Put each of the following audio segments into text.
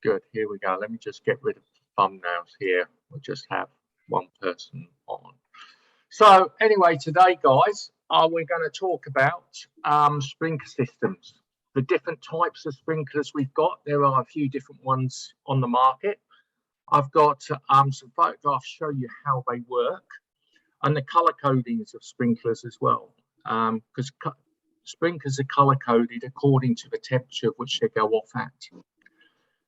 Good. Here we go. Let me just get rid of the thumbnails here. We'll just have one person on. So anyway, today, guys, we're going to talk about sprinkler systems. The different types of sprinklers we've got. There are a few different ones on the market. I've got some photographs to show you how they work and the color codings of sprinklers as well. Because sprinklers are color coded according to the temperature of which they go off at.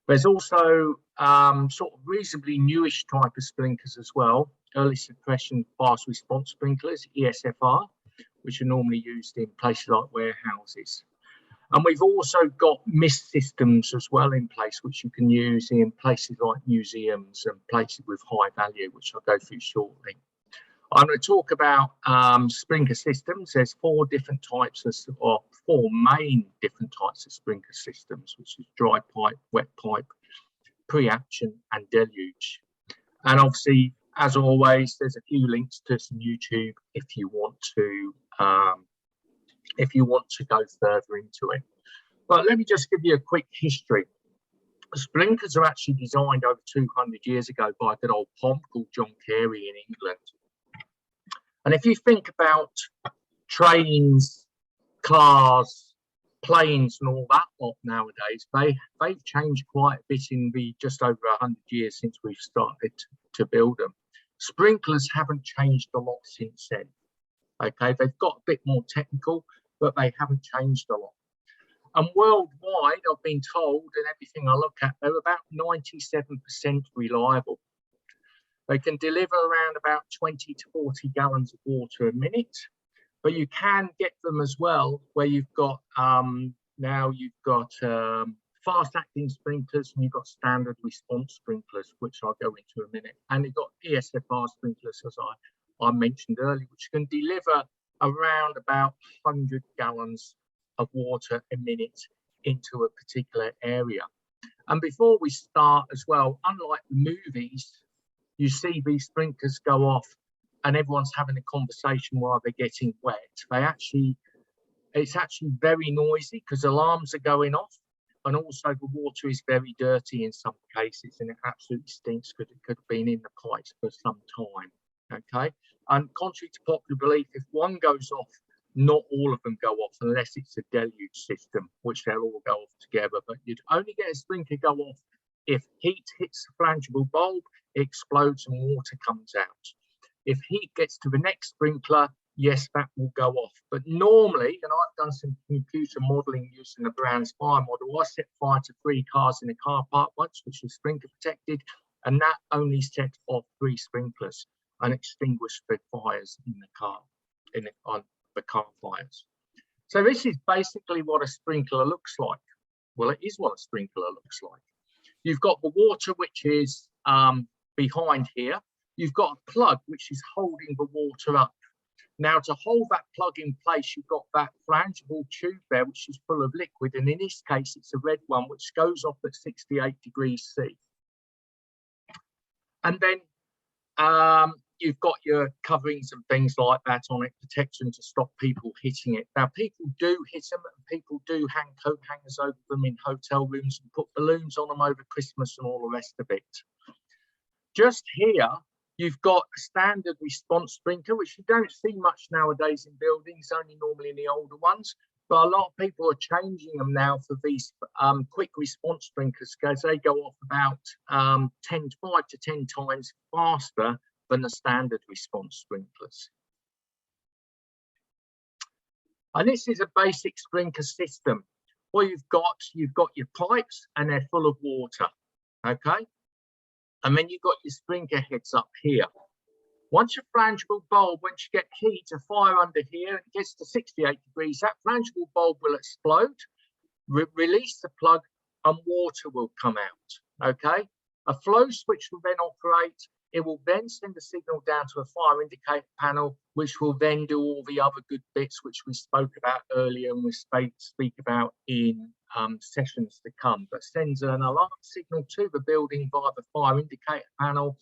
There's also sort of reasonably newish type of sprinklers as well, early suppression fast response sprinklers, ESFR, which are normally used in places like warehouses. And we've also got mist systems as well in place, which you can use in places like museums and places with high value, which I'll go through shortly. I'm going to talk about sprinkler systems. There's four different types or four main different types of sprinkler systems, which is dry pipe, wet pipe, pre-action and deluge. And obviously, as always, there's a few links to some YouTube if you want to go further into it. But let me just give you a quick history. Sprinklers are actually designed over 200 years ago by a good old pomp called John Carey in England. And if you think about trains, cars, planes and all that lot nowadays, they've changed quite a bit in the just over 100 years since we've started to build them. Sprinklers haven't changed a lot since then. Okay, they've got a bit more technical, but they haven't changed a lot. And worldwide, I've been told, and everything I look at, they're about 97% reliable. They can deliver around about 20 to 40 gallons of water a minute, but you can get them as well where you've got now you've got fast-acting sprinklers and you've got standard response sprinklers, which I'll go into in a minute. And you've got ESFR sprinklers, as I mentioned earlier, which can deliver around about 100 gallons of water a minute into a particular area. And before we start as well, unlike the movies, you see these sprinklers go off and everyone's having a conversation while they're getting wet. It's actually very noisy because alarms are going off, and also the water is very dirty in some cases, and it absolutely stinks because it could have been in the pipes for some time. Okay, and contrary to popular belief, if one goes off, not all of them go off unless it's a deluge system, which they'll all go off together. But you'd only get a sprinkler go off if heat hits the flangeable bulb, it explodes and water comes out. If heat gets to the next sprinkler, yes, that will go off. But normally, and I've done some computer modeling using the Brands fire model, I set fire to 3 cars in a car park once, which was sprinkler protected, and that only set off 3 sprinklers and extinguished the fires in the car, on the car fires. So this is basically what a sprinkler looks like. Well, it is what a sprinkler looks like. You've got the water, which is behind here. You've got a plug, which is holding the water up. Now, to hold that plug in place, you've got that flangeable tube there, which is full of liquid. And in this case, it's a red one, which goes off at 68 degrees C. And then you've got your coverings and things like that on it, protection to stop people hitting it. Now, people do hit them, and people do hang coat hangers over them in hotel rooms and put balloons on them over Christmas and all the rest of it. Just here, you've got a standard response sprinkler, which you don't see much nowadays in buildings, only normally in the older ones. But a lot of people are changing them now for these quick response sprinklers, because they go off about 5 to 10 times faster than the standard response sprinklers. And this is a basic sprinkler system. What you've got your pipes and they're full of water, okay? And then you've got your sprinkler heads up here. Once your flangeable bulb, once you get heat, a fire under here, and it gets to 68 degrees, that flangeable bulb will explode, release the plug, and water will come out, okay? A flow switch will then operate. It will then send a signal down to a fire indicator panel, which will then do all the other good bits which we spoke about earlier and we speak about in sessions to come. But sends an alarm signal to the building via the fire indicator panel,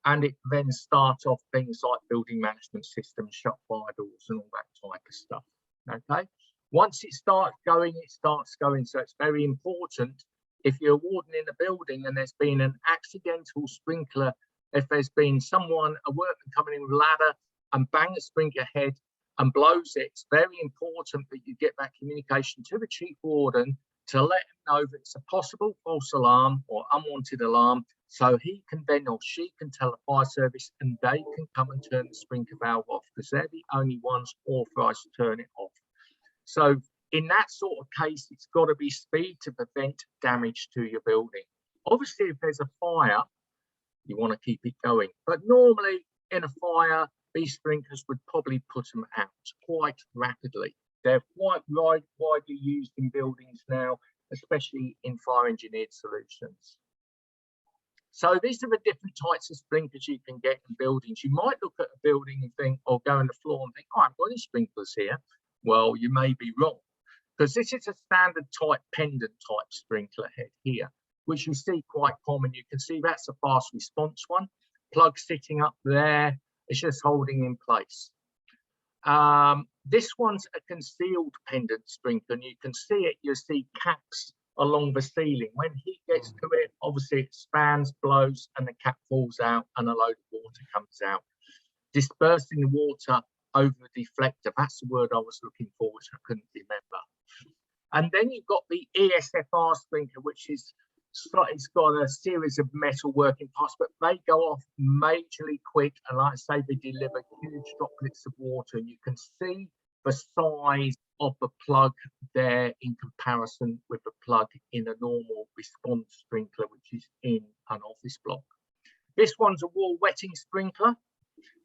and it then starts off things like building management systems, shut fire doors and all that type of stuff, okay? Once it starts going, it starts going. So it's very important If you're warden in a building and there's been an accidental sprinkler, if there's been someone, a workman coming in with a ladder and bang a sprinkler head and blows it, it's very important that you get that communication to the chief warden to let him know that it's a possible false alarm or unwanted alarm, so he can then, or she can, tell the fire service and they can come and turn the sprinkler valve off, because they're the only ones authorised to turn it off. So in that sort of case, it's got to be speed to prevent damage to your building. Obviously, if there's a fire, you want to keep it going. But normally in a fire, these sprinklers would probably put them out quite rapidly. They're quite widely used in buildings now, especially in fire engineered solutions. So these are the different types of sprinklers you can get in buildings. You might look at a building and think, or go on the floor and think, oh, I've got any sprinklers here. Well, you may be wrong, because this is a standard type pendant type sprinkler head here, which you see quite common. You can see that's a fast response one. Plug sitting up there, it's just holding in place. This one's a concealed pendant sprinkler, and you can see it, you see caps along the ceiling. When heat gets to it, obviously it spans, blows, and the cap falls out and a load of water comes out, dispersing the water over the deflector. That's the word I was looking for, which I couldn't remember. And then you've got the ESFR sprinkler, which is, it's got a series of metal working parts, but they go off majorly quick, and like I say, they deliver huge droplets of water. And you can see the size of the plug there in comparison with the plug in a normal response sprinkler, which is in an office block. This one's a wall wetting sprinkler.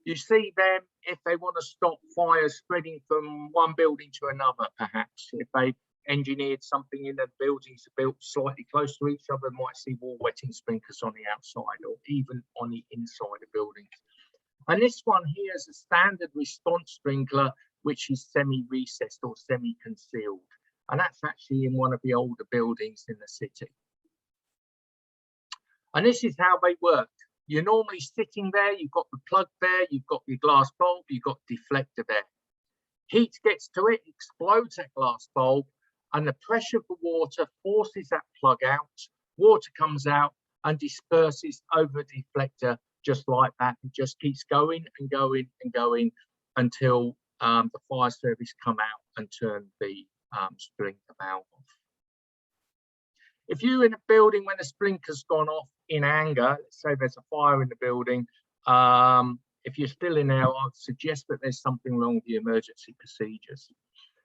You see them if they want to stop fires spreading from one building to another, perhaps. If they've engineered something in the buildings built slightly close to each other, might see wall wetting sprinklers on the outside or even on the inside of buildings. And this one here is a standard response sprinkler, which is semi-recessed or semi-concealed. And that's actually in one of the older buildings in the city. And this is how they work. You're normally sitting there, you've got the plug there, you've got your glass bulb, you've got the deflector there. Heat gets to it, explodes that glass bulb, and the pressure of the water forces that plug out. Water comes out and disperses over the deflector just like that. It just keeps going and going and going until the fire service come out and turn the sprinkler valve off. If you're in a building when the sprinkler's gone off in anger, let's say there's a fire in the building, if you're still in there, I'd suggest that there's something wrong with the emergency procedures.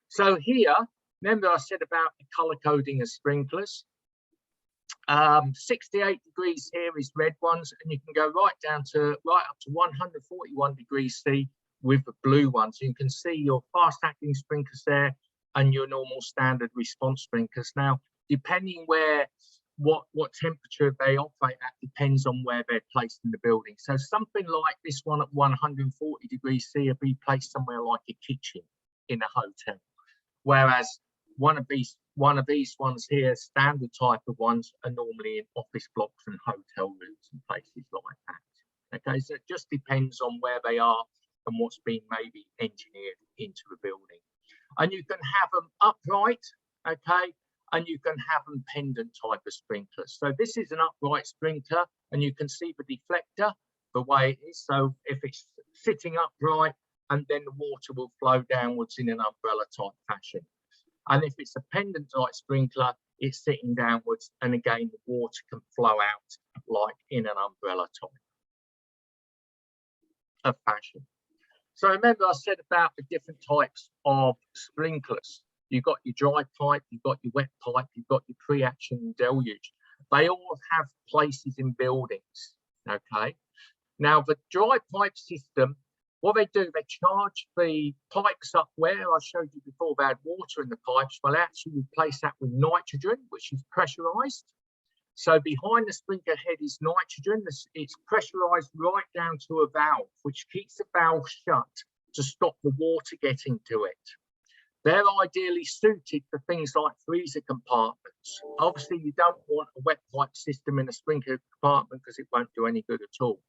So here, remember I said about the color coding of sprinklers. 68 degrees here is red ones, and you can go right up to 141 degrees C with the blue ones. You can see your fast acting sprinklers there and your normal standard response sprinklers. Now, depending what temperature they operate at depends on where they're placed in the building. So something like this one at 140 degrees C will be placed somewhere like a kitchen in a hotel, whereas one of these ones here, standard type of ones, are normally in office blocks and hotel rooms and places like that. Okay, so it just depends on where they are and what's been maybe engineered into the building. And you can have them upright, okay, and you can have them pendant type of sprinklers. So this is an upright sprinkler, and you can see the deflector the way it is. So if it's sitting upright, and then the water will flow downwards in an umbrella type fashion. And if it's a pendant type sprinkler, it's sitting downwards, and again the water can flow out like in an umbrella type of fashion. So remember I said about the different types of sprinklers. You've got your dry pipe, you've got your wet pipe, you've got your pre-action deluge. They all have places in buildings, okay? Now, the dry pipe system, what they do, they charge the pipes up where I showed you before about water in the pipes. Well, actually replace that with nitrogen, which is pressurized. So behind the sprinkler head is nitrogen. It's pressurized right down to a valve, which keeps the valve shut to stop the water getting to it. They're ideally suited for things like freezer compartments. Obviously, you don't want a wet pipe system in a sprinkler compartment because it won't do any good at all.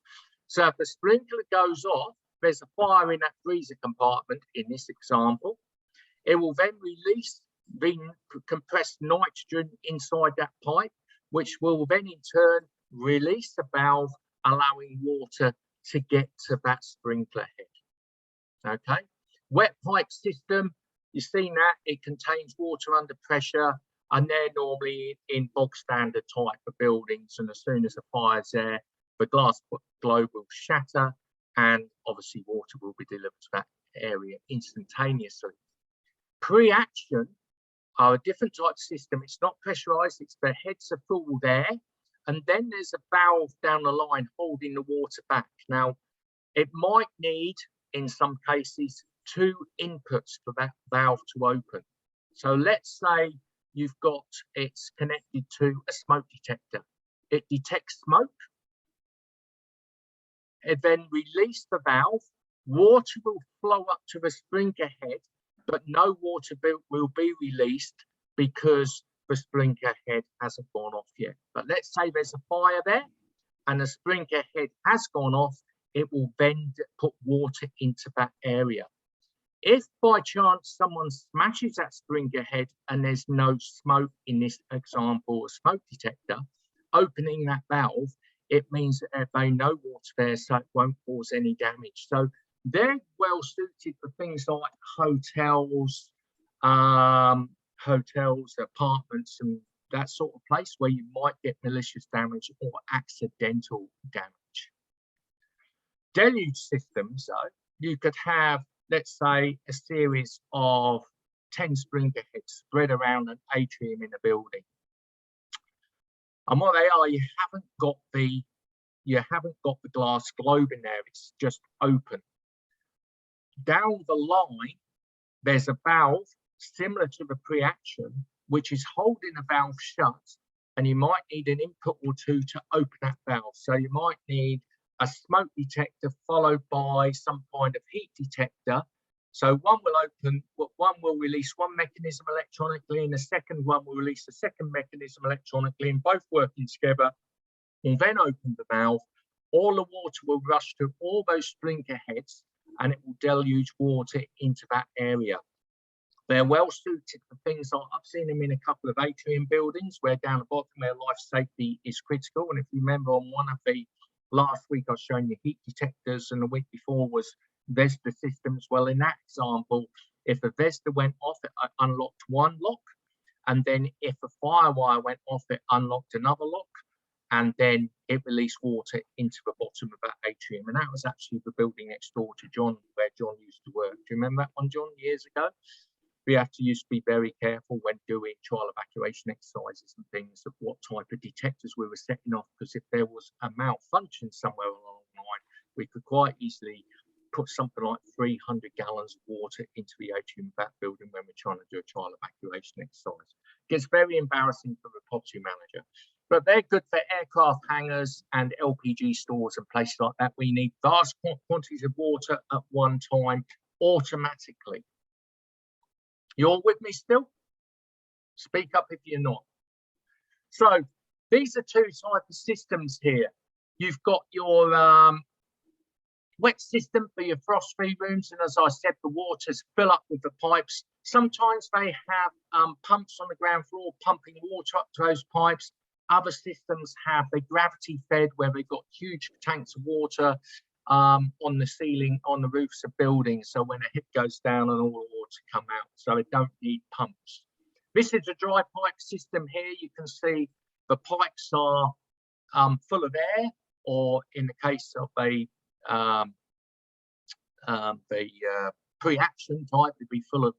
So if the sprinkler goes off, there's a fire in that freezer compartment in this example. It will then release the compressed nitrogen inside that pipe, which will then in turn release the valve, allowing water to get to that sprinkler head. Okay, wet pipe system, you've seen that it contains water under pressure, and they're normally in bog standard type of buildings, and as soon as the fire's there, the glass globe will shatter and obviously water will be delivered to that area instantaneously. Pre-action are a different type of system. It's not pressurized, it's the heads are full there, and then there's a valve down the line holding the water back. Now, it might need, in some cases, 2 inputs for that valve to open. So let's say you've got, it's connected to a smoke detector. It detects smoke. It then releases the valve. Water will flow up to the sprinkler head, but no water will be released because the sprinkler head hasn't gone off yet. But let's say there's a fire there and the sprinkler head has gone off, it will then put water into that area. If by chance someone smashes that sprinkler head and there's no smoke, in this example, a smoke detector, opening that valve, it means that they know water there, so it won't cause any damage. So they're well suited for things like hotels, apartments, and that sort of place where you might get malicious damage or accidental damage. Deluge systems, though, you could have, let's say, a series of 10 sprinkler heads spread around an atrium in a building. And what they are, you haven't got the glass globe in there, it's just open. Down the line, there's a valve similar to the pre-action, which is holding the valve shut, and you might need an input or 2 to open that valve. So you might need a smoke detector followed by some kind of heat detector. So one will open, one will release one mechanism electronically, and the second one will release the second mechanism electronically, and both working together will then open the valve. All the water will rush to all those sprinkler heads, and it will deluge water into that area. They're well suited for things like, I've seen them in a couple of atrium buildings where down the bottom where life safety is critical. And if you remember on one of the last week, I was showing you heat detectors, and the week before was VESTA systems. Well, in that example, if a VESTA went off, it unlocked one lock. And then if a firewire went off, it unlocked another lock. And then it released water into the bottom of that atrium. And that was actually the building next door to John, where John used to work. Do you remember that one, John, years ago? We have to used to be very careful when doing trial evacuation exercises and things of what type of detectors we were setting off, because if there was a malfunction somewhere along the line, we could quite easily put something like 300 gallons of water into the atrium of that building when we're trying to do a trial evacuation exercise. It gets very embarrassing for the property manager. But they're good for aircraft hangars and LPG stores and places like that. We need vast quantities of water at one time automatically. You all with me still? Speak up if you're not. So these are 2 types of systems here. You've got your wet system for your frost-free rooms, and as I said, the waters fill up with the pipes. Sometimes they have pumps on the ground floor pumping water up to those pipes. Other systems have the gravity fed, where they've got huge tanks of water on the ceiling, on the roofs of buildings. So when a hip goes down and all the water come out, so it don't need pumps. This is a dry pipe system here. You can see the pipes are full of air, or in the case of a pre-action type, it'd be full of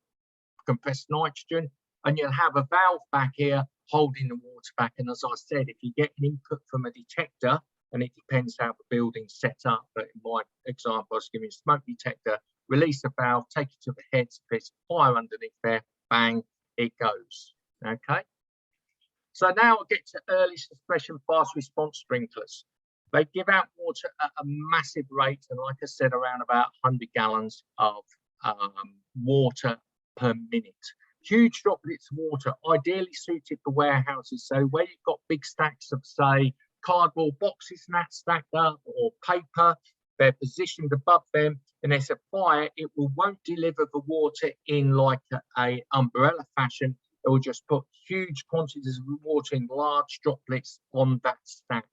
compressed nitrogen, and you'll have a valve back here holding the water back. And as I said, if you get an input from a detector, and it depends how the building's set up, but in my example, I was giving a smoke detector, release the valve, take it to the heads. If there's fire underneath there, bang, it goes. Okay. So now I'll get to early suppression fast response sprinklers. They give out water at a massive rate, and like I said, around about 100 gallons of water per minute. Huge droplets of water, ideally suited for warehouses. So where you've got big stacks of, say, cardboard boxes and that stacked up, or paper, they're positioned above them, and there's a fire, it won't deliver the water in like a umbrella fashion. It will just put huge quantities of water in large droplets on that stack.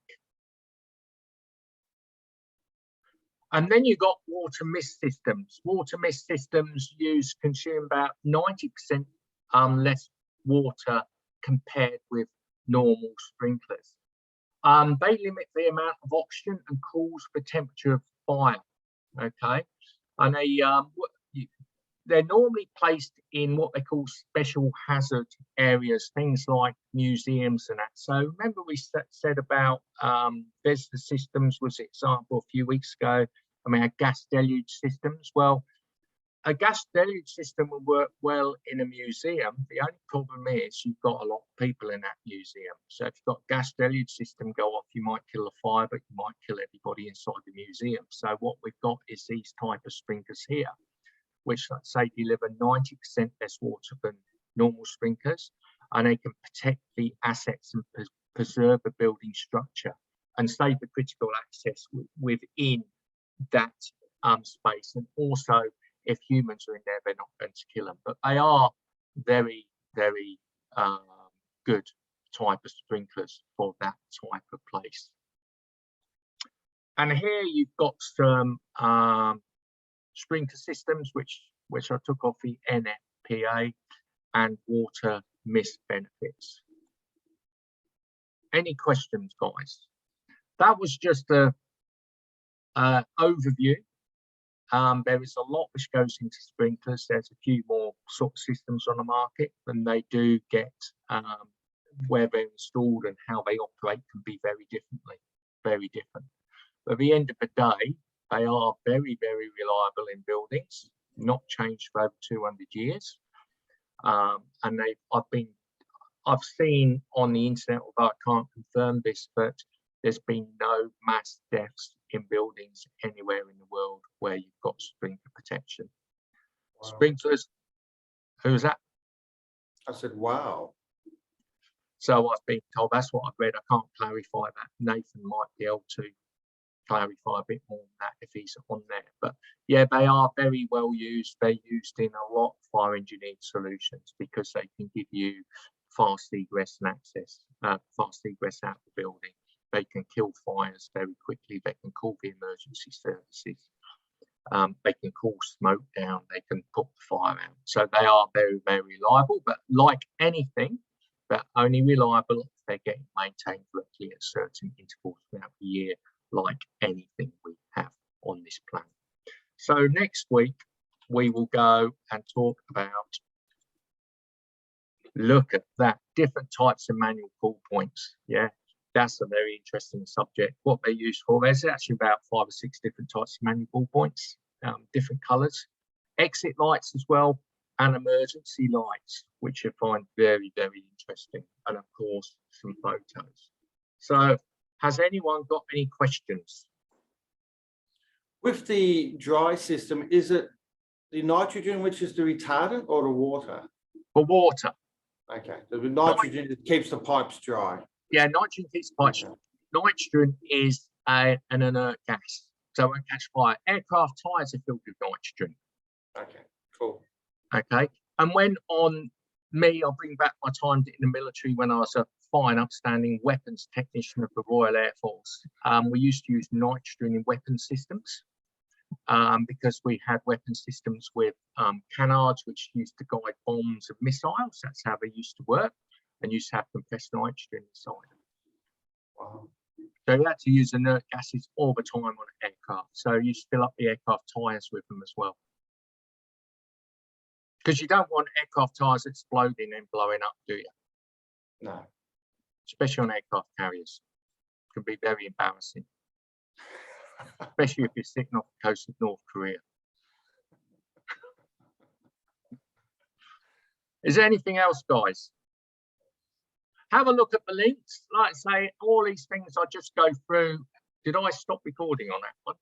And then you've got water mist systems. Water mist systems consume about 90% less water compared with normal sprinklers. They limit the amount of oxygen and cause the temperature of fire. Okay, and they're normally placed in what they call special hazard areas, things like museums and that. So remember we said about Vestas systems was an example a few weeks ago. I mean, our gas deluge systems. Well, a gas deluge system will work well in a museum. The only problem is you've got a lot of people in that museum. So if you've got a gas deluge system go off, you might kill a fire, but you might kill everybody inside the museum. So what we've got is these type of sprinklers here, which, let's say, deliver 90% less water than normal sprinklers, and they can protect the assets and preserve the building structure and save the critical access within that space. And also, if humans are in there, they're not going to kill them. But they are very, very good type of sprinklers for that type of place. And here you've got some sprinkler systems, which I took off the NFPA, and water mist benefits. Any questions, guys? That was just a overview. There is a lot which goes into sprinklers. There's a few more sort of systems on the market, and they do get where they're installed and how they operate can be very different. But at the end of the day, they are very, very reliable in buildings, not changed for over 200 years. And I've seen on the internet, although I can't confirm this, but there's been no mass deaths in buildings anywhere in the world where you've got sprinkler protection. Wow. Sprinklers, who was that? I said, wow. So I've been told, that's what I've read. I can't clarify that. Nathan might be able to clarify a bit more on that if he's on there. But yeah, they are very well used. They're used in a lot of fire engineered solutions because they can give you fast egress and access, fast egress out of the building. They can kill fires very quickly. They can call the emergency services. They can cool smoke down. They can put the fire out. So they are very, very reliable. But like anything, they're only reliable if they're getting maintained correctly at certain intervals throughout the year, like anything we have on this planet. So next week, we will go and talk about, look at that, different types of manual pull points. Yeah. That's a very interesting subject. What they're used for, there's actually about 5 or 6 different types of manual ball points, different colours, exit lights as well, and emergency lights, which you find very, very interesting. And of course, some photos. So has anyone got any questions? With the dry system, is it the nitrogen which is the retardant or the water? For water. Okay, so the nitrogen keeps the pipes dry. Yeah, nitrogen keeps pipes. Okay. Nitrogen is an inert gas, so it won't catch fire. Aircraft tyres are filled with nitrogen. Okay, cool. Okay, and when on me, I'll bring back my time in the military when I was a fine, upstanding weapons technician of the Royal Air Force. We used to use nitrogen in weapon systems because we had weapon systems with canards, which used to guide bombs and missiles. That's how they used to work. And used to have compressed nitrogen inside. Wow. So you had to use inert gases all the time on an aircraft. So you fill up the aircraft tyres with them as well. Because you don't want aircraft tyres exploding and blowing up, do you? No. Especially on aircraft carriers. It can be very embarrassing. Especially if you're sitting off the coast of North Korea. Is there anything else, guys? Have a look at the links. Like I say, all these things I just go through. Did I stop recording on that one?